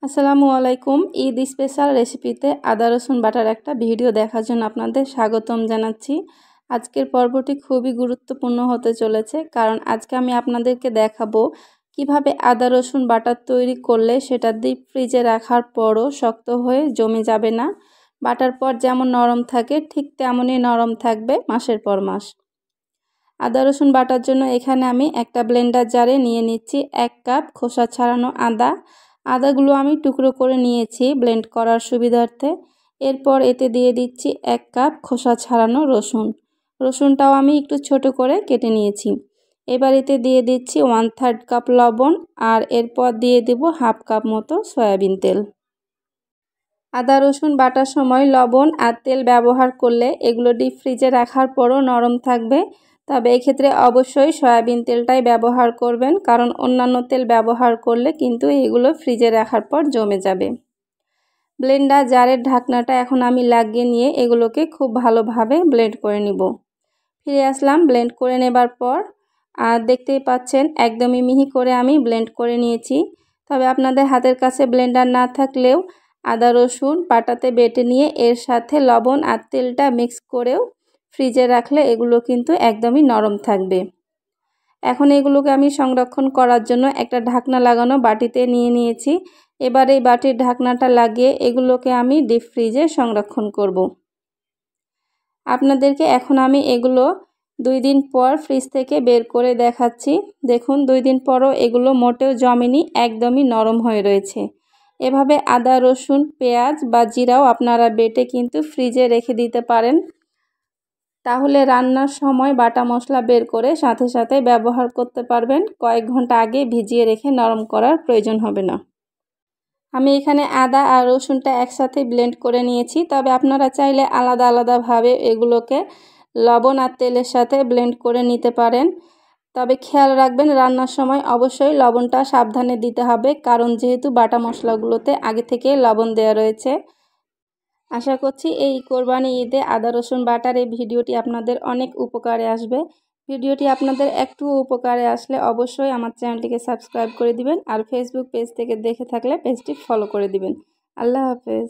আসসালামু আলাইকুম। ঈদ স্পেশাল রেসিপিতে আদা রসুন বাটার একটা ভিডিও দেখার জন্য আপনাদের স্বাগতম জানাচ্ছি। আজকের পর্বটি খুবই গুরুত্বপূর্ণ হতে চলেছে, কারণ আজকে আমি আপনাদেরকে দেখাবো কিভাবে আদা রসুন বাটার তৈরি করলে সেটা ডিপ ফ্রিজে রাখার পরও শক্ত হয়ে জমে যাবে না। বাটার পর যেমন নরম থাকে ঠিক তেমনই নরম থাকবে মাসের পর মাস। আদা রসুন বাটার জন্য এখানে আমি একটা ব্লেন্ডার জারে নিয়ে নিচ্ছি 1 কাপ খোসা ছাড়ানো আদাগুলো আমি টুকরো করে নিয়েছি ব্লেন্ড করার সুবিধার্থে। এরপর এতে দিয়ে দিচ্ছি 1 কাপ খোসা ছাড়ানো রসুনটাও আমি একটু ছোট করে কেটে নিয়েছি। এবার এতে দিয়ে দিচ্ছি 1/3 কাপ লবণ, আর এরপর দিয়ে দেব 1/2 কাপ মতো সয়াবিন তেল। আদা রসুন বাটার সময় লবণ আর তেল ব্যবহার করলে এগুলো ডিপ ফ্রিজে রাখার পরও নরম থাকবে, তবে এক্ষেত্রে অবশ্যই সয়াবিন তেলটাই ব্যবহার করবেন, কারণ অন্যান্য তেল ব্যবহার করলে কিন্তু এগুলো ফ্রিজে রাখার পর জমে যাবে। ব্লেন্ডার জারের ঢাকনাটা এখন আমি লাগিয়ে নিয়ে এগুলোকে খুব ভালোভাবে ব্লেন্ড করে নিব। ফিরে আসলাম ব্লেন্ড করে নেবার পর, আর দেখতেই পাচ্ছেন একদমই মিহি করে আমি ব্লেন্ড করে নিয়েছি। তবে আপনাদের হাতের কাছে ব্লেন্ডার না থাকলেও আদা রসুন পাটাতে বেটে নিয়ে এর সাথে লবণ আর তেলটা মিক্স করেও ফ্রিজে রাখলে এগুলো কিন্তু একদমই নরম থাকবে। এখন এগুলোকে আমি সংরক্ষণ করার জন্য একটা ঢাকনা লাগানো বাটিতে নিয়ে নিয়েছি। এবার এই বাটির ঢাকনাটা লাগিয়ে এগুলোকে আমি ডিপ ফ্রিজে সংরক্ষণ করব। আপনাদেরকে এখন আমি এগুলো 2 দিন পর ফ্রিজ থেকে বের করে দেখাচ্ছি। দেখুন 2 দিন পরও এগুলো মোটেও জমেনি, একদমই নরম হয়ে রয়েছে। এভাবে আদা রসুন পেঁয়াজ বা জিরাও আপনারা বেটে কিন্তু ফ্রিজে রেখে দিতে পারেন, তাহলে রান্নার সময় বাটা মশলা বের করে সাথে সাথে ব্যবহার করতে পারবেন। কয়েক ঘন্টা আগে ভিজিয়ে রেখে নরম করার প্রয়োজন হবে না। আমি এখানে আদা আর রসুনটা একসাথে ব্লেন্ড করে নিয়েছি, তবে আপনারা চাইলে আলাদা আলাদাভাবে এগুলোকে লবণ আর তেলের সাথে ব্লেন্ড করে নিতে পারেন। তবে খেয়াল রাখবেন রান্নার সময় অবশ্যই লবণটা সাবধানে দিতে হবে, কারণ যেহেতু বাটা মশলাগুলোতে আগে থেকে লবণ দেওয়া রয়েছে। আশা করছি এই কোরবানি ঈদে আদা রসুন বাটার এই ভিডিওটি আপনাদের অনেক উপকারে আসবে। ভিডিওটি আপনাদের একটু উপকারে আসলে অবশ্যই আমার চ্যানেলটিকে সাবস্ক্রাইব করে দিবেন, আর ফেসবুক পেজ থেকে দেখে থাকলে পেজটি ফলো করে দিবেন। আল্লাহ হাফেজ।